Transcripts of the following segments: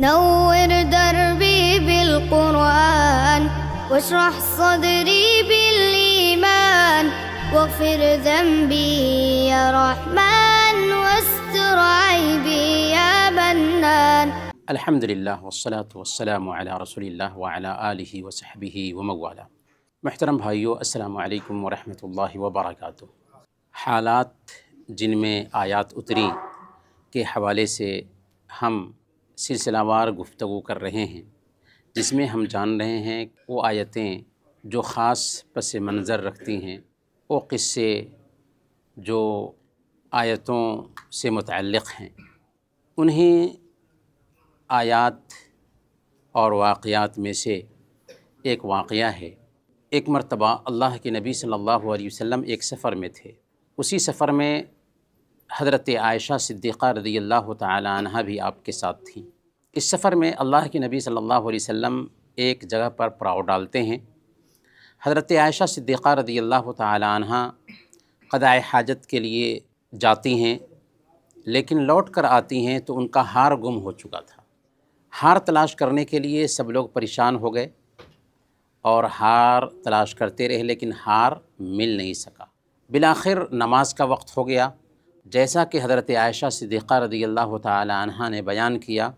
نور دربي بالقرآن واشرح صدري بالإيمان واغفر ذنبي يا رحمن واستر عيبي يا منان. الحمد للہ والصلاة والسلام علی رسول اللہ وعلی آلہ وصحبہ وموالا. محترم بھائیو، السلام علیکم ورحمۃ اللہ وبرکاتہ. حالات جن میں آیات اتری کے حوالے سے ہم سلسلہ وار گفتگو کر رہے ہیں، جس میں ہم جان رہے ہیں وہ آیتیں جو خاص پس منظر رکھتی ہیں، وہ قصے جو آیتوں سے متعلق ہیں. انہیں آیات اور واقعات میں سے ایک واقعہ ہے. ایک مرتبہ اللہ کے نبی صلی اللہ علیہ وسلم ایک سفر میں تھے. اسی سفر میں حضرت عائشہ صدیقہ رضی اللہ تعالی عنہ بھی آپ کے ساتھ تھیں. اس سفر میں اللہ کے نبی صلی اللہ علیہ وسلم ایک جگہ پر پڑاؤ ڈالتے ہیں. حضرت عائشہ صدیقہ رضی اللہ تعالی عنہ قضاء حاجت کے لیے جاتی ہیں، لیکن لوٹ کر آتی ہیں تو ان کا ہار گم ہو چکا تھا. ہار تلاش کرنے کے لیے سب لوگ پریشان ہو گئے اور ہار تلاش کرتے رہے، لیکن ہار مل نہیں سکا. بالآخر نماز کا وقت ہو گیا. جیسا کہ حضرت عائشہ صدیقہ رضی اللہ تعالی عنہ نے بیان کیا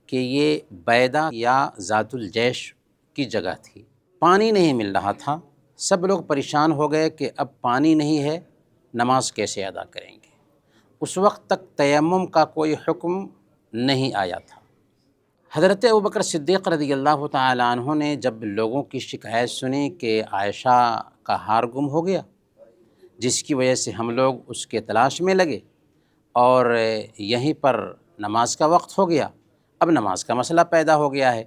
کہ یہ بیدہ یا ذات الجیش کی جگہ تھی. پانی نہیں مل رہا تھا. سب لوگ پریشان ہو گئے کہ اب پانی نہیں ہے، نماز کیسے ادا کریں گے. اس وقت تک تیمم کا کوئی حکم نہیں آیا تھا. حضرت ابوبکر صدیق رضی اللہ تعالی عنہ نے جب لوگوں کی شکایت سنی کہ عائشہ کا ہار گم ہو گیا، جس کی وجہ سے ہم لوگ اس کے تلاش میں لگے اور یہیں پر نماز کا وقت ہو گیا، اب نماز کا مسئلہ پیدا ہو گیا ہے،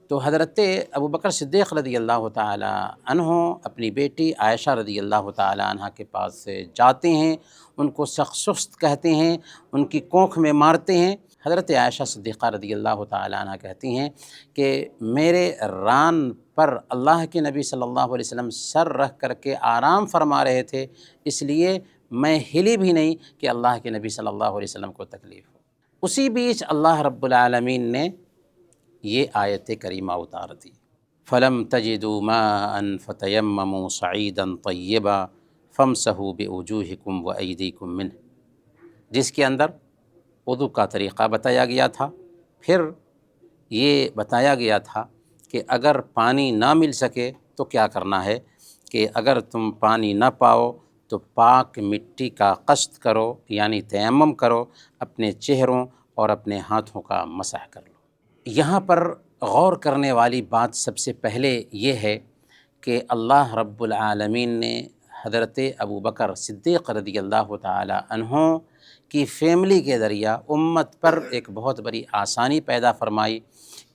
تو حضرت ابوبکر صدیق رضی اللہ تعالی عنہ اپنی بیٹی عائشہ رضی اللہ تعالی عنہ کے پاس جاتے ہیں، ان کو سخت سست کہتے ہیں، ان کی کونکھ میں مارتے ہیں. حضرت عائشہ صدیقہ رضی اللہ تعالی عنہ کہتی ہیں کہ میرے ران پر اللہ کے نبی صلی اللہ علیہ وسلم سر رکھ کر کے آرام فرما رہے تھے، اس لیے میں ہلی بھی نہیں کہ اللہ کے نبی صلی اللہ علیہ وسلم کو تکلیف ہو. اسی بیچ اللہ رب العالمین نے یہ آیت کریمہ اتار دی. فَلَمْ تَجِدُوا مَاءً فَتَيَمَّمُوا صَعِيدًا طَيِّبًا فَامْسَحُوا بِوُجُوهِكُمْ وَأَيْدِيكُمْ مِنْهُ، جس کے اندر وضو کا طریقہ بتایا گیا تھا. پھر یہ بتایا گیا تھا کہ اگر پانی نہ مل سکے تو کیا کرنا ہے، کہ اگر تم پانی نہ پاؤ تو پاک مٹی کا قصد کرو، یعنی تیمم کرو، اپنے چہروں اور اپنے ہاتھوں کا مسح کر لو. یہاں پر غور کرنے والی بات سب سے پہلے یہ ہے کہ اللہ رب العالمین نے حضرت ابوبکر صدیق رضی اللہ تعالی عنہ کی فیملی کے ذریعہ امت پر ایک بہت بڑی آسانی پیدا فرمائی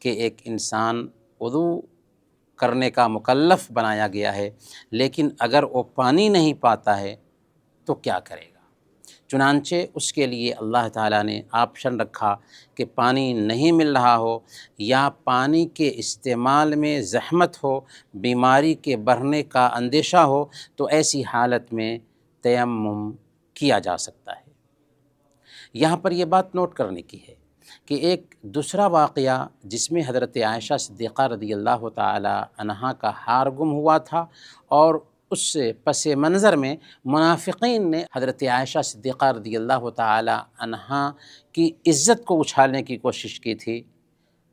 کہ ایک انسان وضو کرنے کا مکلف بنایا گیا ہے، لیکن اگر وہ پانی نہیں پاتا ہے تو کیا کرے گا. چنانچہ اس کے لیے اللہ تعالیٰ نے آپشن رکھا کہ پانی نہیں مل رہا ہو یا پانی کے استعمال میں زحمت ہو، بیماری کے بڑھنے کا اندیشہ ہو، تو ایسی حالت میں تیمم کیا جا سکتا ہے. یہاں پر یہ بات نوٹ کرنے کی ہے کہ ایک دوسرا واقعہ جس میں حضرت عائشہ صدیقہ رضی اللہ تعالی عنہا کا ہار گم ہوا تھا، اور اس پس منظر میں منافقین نے حضرت عائشہ صدیقہ رضی اللہ تعالی عنہا کی عزت کو اچھالنے کی کوشش کی تھی.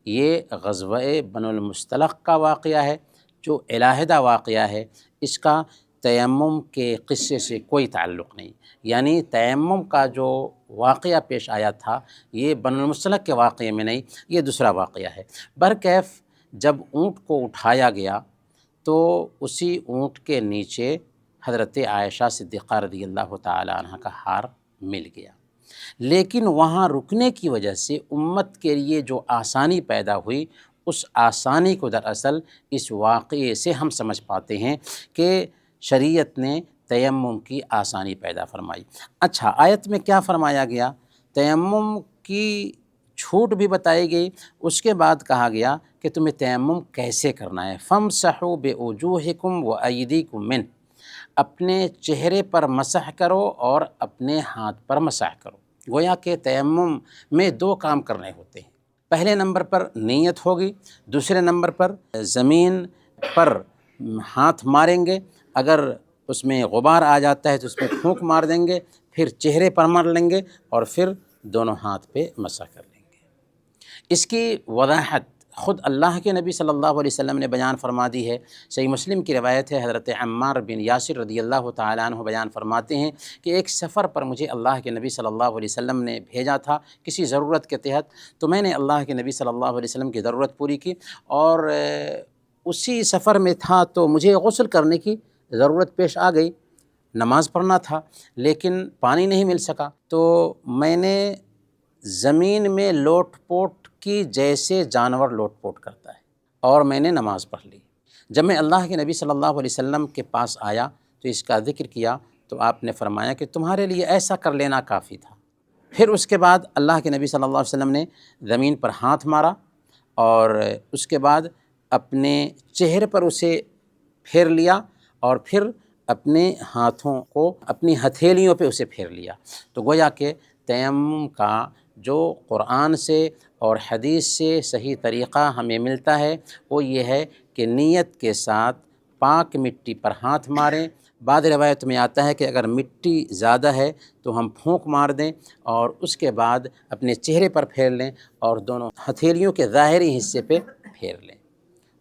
یہ غزوہ بنو المصطلق کا واقعہ ہے، جو علیحدہ واقعہ ہے. اس کا تیمم کے قصے سے کوئی تعلق نہیں. یعنی تیمم کا جو واقعہ پیش آیا تھا یہ بنو المصطلق کے واقعے میں نہیں، یہ دوسرا واقعہ ہے. برکیف جب اونٹ کو اٹھایا گیا تو اسی اونٹ کے نیچے حضرت عائشہ صدیقہ رضی اللہ تعالی عنہ کا ہار مل گیا. لیکن وہاں رکنے کی وجہ سے امت کے لیے جو آسانی پیدا ہوئی، اس آسانی کو دراصل اس واقعے سے ہم سمجھ پاتے ہیں کہ شریعت نے تیمم کی آسانی پیدا فرمائی. اچھا، آیت میں کیا فرمایا گیا؟ تیمم کی چھوٹ بھی بتائی گئی. اس کے بعد کہا گیا کہ تمہیں تیمم کیسے کرنا ہے. فَامْسَحُوا بِوُجُوهِكُمْ وَأَيْدِيكُمْ مِنْهُ، اپنے چہرے پر مسح کرو اور اپنے ہاتھ پر مسح کرو. گویا کہ تیمم میں دو کام کرنے ہوتے ہیں. پہلے نمبر پر نیت ہوگی، دوسرے نمبر پر زمین پر ہاتھ ماریں گے، اگر اس میں غبار آ جاتا ہے تو اس میں پھونک مار دیں گے، پھر چہرے پر مار لیں گے اور پھر دونوں ہاتھ پہ مسح کر لیں گے۔ اس کی وضاحت خود اللہ کے نبی صلی اللہ علیہ وسلم نے بیان فرما دی ہے۔ صحیح مسلم کی روایت ہے، حضرت عمار بن یاسر رضی اللہ تعالیٰ عنہ بیان فرماتے ہیں کہ ایک سفر پر مجھے اللہ کے نبی صلی اللہ علیہ وسلم نے بھیجا تھا کسی ضرورت کے تحت، تو میں نے اللہ کے نبی صلی اللہ علیہ وسلم کی ضرورت پوری کی، اور اسی سفر میں تھا تو مجھے غسل کرنے کی ضرورت پیش آ گئی، نماز پڑھنا تھا لیکن پانی نہیں مل سکا، تو میں نے زمین میں لوٹ پوٹ کی جیسے جانور لوٹ پوٹ کرتا ہے، اور میں نے نماز پڑھ لی۔ جب میں اللہ کے نبی صلی اللہ علیہ وسلم کے پاس آیا تو اس کا ذکر کیا تو آپ نے فرمایا کہ تمہارے لیے ایسا کر لینا کافی تھا۔ پھر اس کے بعد اللہ کے نبی صلی اللہ علیہ وسلم نے زمین پر ہاتھ مارا اور اس کے بعد اپنے چہرے پر اسے پھیر لیا اور پھر اپنے ہاتھوں کو اپنی ہتھیلیوں پہ اسے پھیر لیا۔ تو گویا کہ تیمم کا جو قرآن سے اور حدیث سے صحیح طریقہ ہمیں ملتا ہے وہ یہ ہے کہ نیت کے ساتھ پاک مٹی پر ہاتھ ماریں۔ بعض روایت میں آتا ہے کہ اگر مٹی زیادہ ہے تو ہم پھونک مار دیں اور اس کے بعد اپنے چہرے پر پھیر لیں اور دونوں ہتھیلیوں کے ظاہری حصے پہ پھیر لیں،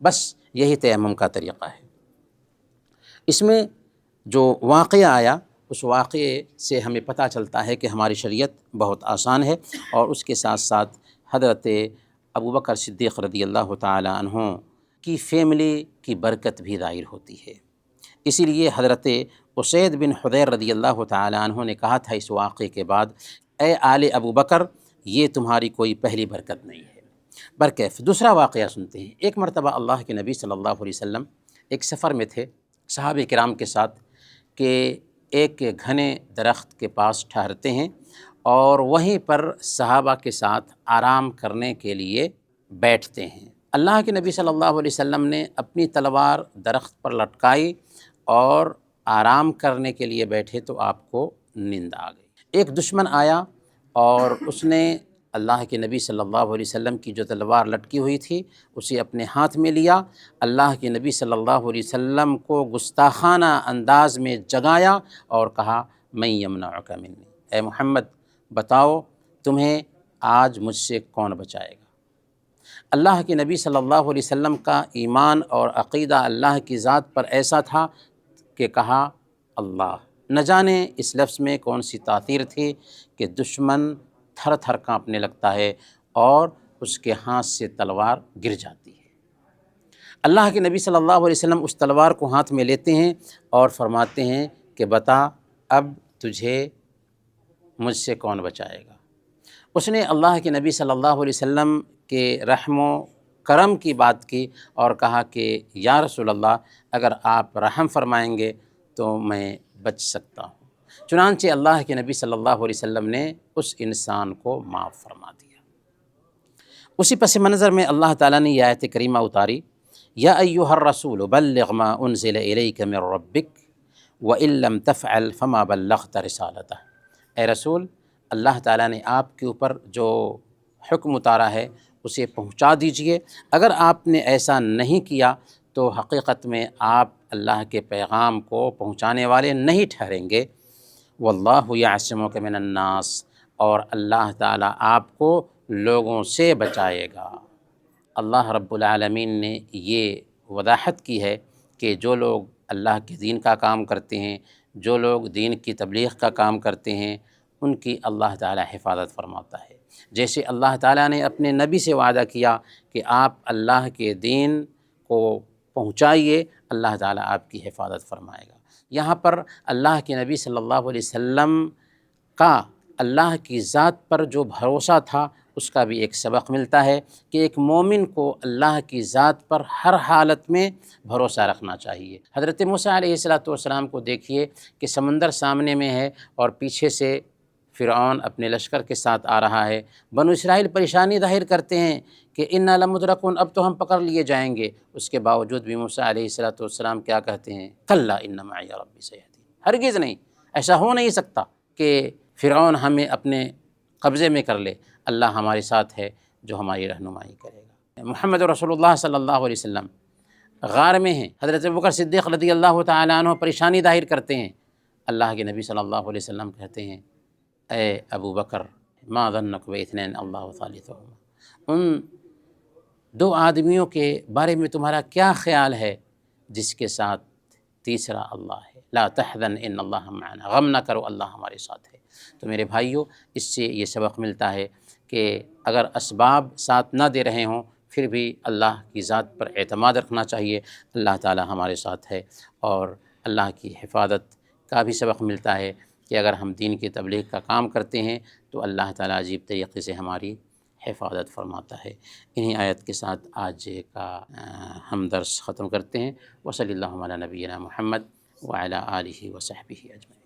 بس یہی تیمم کا طریقہ ہے۔ اس میں جو واقعہ آیا اس واقعے سے ہمیں پتہ چلتا ہے کہ ہماری شریعت بہت آسان ہے، اور اس کے ساتھ ساتھ حضرت ابوبکر صدیق رضی اللہ تعالی عنہ کی فیملی کی برکت بھی ظاہر ہوتی ہے۔ اسی لیے حضرت اسید بن حضیر رضی اللہ تعالی عنہ نے کہا تھا اس واقعے کے بعد، اے آل ابوبکر یہ تمہاری کوئی پہلی برکت نہیں ہے۔ برکیف دوسرا واقعہ سنتے ہیں۔ ایک مرتبہ اللہ کے نبی صلی اللہ علیہ وسلم ایک سفر میں تھے صحابہ کرام کے ساتھ کہ ایک گھنے درخت کے پاس ٹھہرتے ہیں اور وہیں پر صحابہ کے ساتھ آرام کرنے کے لیے بیٹھتے ہیں۔ اللہ کے نبی صلی اللہ علیہ وسلم نے اپنی تلوار درخت پر لٹکائی اور آرام کرنے کے لیے بیٹھے تو آپ کو نیند آ گئی۔ ایک دشمن آیا اور اس نے اللہ کے نبی صلی اللہ علیہ وسلم کی جو تلوار لٹکی ہوئی تھی اسے اپنے ہاتھ میں لیا، اللہ کے نبی صلی اللہ علیہ وسلم کو گستاخانہ انداز میں جگایا اور کہا من یمنعک منی، اے محمد بتاؤ تمہیں آج مجھ سے کون بچائے گا۔ اللہ کے نبی صلی اللہ علیہ وسلم کا ایمان اور عقیدہ اللہ کی ذات پر ایسا تھا کہ کہا اللہ۔ نہ جانے اس لفظ میں کون سی تاثیر تھی کہ دشمن تھر تھر کانپنے لگتا ہے اور اس کے ہاتھ سے تلوار گر جاتی ہے۔ اللہ کے نبی صلی اللہ علیہ وسلم اس تلوار کو ہاتھ میں لیتے ہیں اور فرماتے ہیں کہ بتا اب تجھے مجھ سے کون بچائے گا۔ اس نے اللہ کے نبی صلی اللہ علیہ وسلم کے رحم و کرم کی بات کی اور کہا کہ یا رسول اللہ اگر آپ رحم فرمائیں گے تو میں بچ سکتا ہوں۔ چنانچہ اللہ کے نبی صلی اللہ علیہ وسلم نے اس انسان کو معاف فرما دیا۔ اسی پس منظر میں اللہ تعالیٰ نے یہ آیت کریمہ اتاری، یا ایھا الرسول بلغ ما انزل الیک من ربک وان لم تفعل فما بلغت رسالتہ۔ اے رسول اللہ تعالیٰ نے آپ کے اوپر جو حکم اتارا ہے اسے پہنچا دیجئے، اگر آپ نے ایسا نہیں کیا تو حقیقت میں آپ اللہ کے پیغام کو پہنچانے والے نہیں ٹھہریں گے۔ واللہ یعصمک من الناس، اور اللہ تعالیٰ آپ کو لوگوں سے بچائے گا۔ اللہ رب العالمین نے یہ وضاحت کی ہے کہ جو لوگ اللہ کے دین کا کام کرتے ہیں، جو لوگ دین کی تبلیغ کا کام کرتے ہیں، ان کی اللہ تعالیٰ حفاظت فرماتا ہے۔ جیسے اللہ تعالیٰ نے اپنے نبی سے وعدہ کیا کہ آپ اللہ کے دین کو پہنچائیے، اللہ تعالیٰ آپ کی حفاظت فرمائے گا۔ یہاں پر اللہ کے نبی صلی اللہ علیہ وسلم کا اللہ کی ذات پر جو بھروسہ تھا اس کا بھی ایک سبق ملتا ہے کہ ایک مومن کو اللہ کی ذات پر ہر حالت میں بھروسہ رکھنا چاہیے۔ حضرت موسیٰ علیہ السلام کو دیکھیے کہ سمندر سامنے میں ہے اور پیچھے سے فرعون اپنے لشکر کے ساتھ آ رہا ہے، بنو اسرائیل پریشانی ظاہر کرتے ہیں کہ انا لمدرکون، اب تو ہم پکڑ لیے جائیں گے، اس کے باوجود بھی موسیٰ علیہ السلام کیا کہتے ہیں؟ کلا ان معی ربی سیہدین، ہرگز نہیں، ایسا ہو نہیں سکتا کہ فرعون ہمیں اپنے قبضے میں کر لے، اللہ ہمارے ساتھ ہے، جو ہماری رہنمائی کرے گا۔ محمد رسول اللہ صلی اللہ علیہ وسلم غار میں ہیں، حضرت ابوبکر صدیق رضی اللہ تعالیٰ عنہ پریشانی ظاہر کرتے ہیں، اللہ کے نبی صلی اللہ علیہ وسلم کہتے ہیں اے ابو بکر ما ظنک باثنین اللہ ثالثہما، ان دو آدمیوں کے بارے میں تمہارا کیا خیال ہے جس کے ساتھ تیسرا اللہ ہے، لا تحزن ان اللہ معنا، غم نہ کرو اللہ ہمارے ساتھ ہے۔ تو میرے بھائیوں، اس سے یہ سبق ملتا ہے کہ اگر اسباب ساتھ نہ دے رہے ہوں پھر بھی اللہ کی ذات پر اعتماد رکھنا چاہیے، اللہ تعالی ہمارے ساتھ ہے۔ اور اللہ کی حفاظت کا بھی سبق ملتا ہے کہ اگر ہم دین کی تبلیغ کا کام کرتے ہیں تو اللہ تعالیٰ عجیب طریقے سے ہماری حفاظت فرماتا ہے۔ انہی آیت کے ساتھ آج کا ہم درس ختم کرتے ہیں۔ وصلی اللہ علی نبینا محمد وعلی آلہ وصحبہ اجمعین۔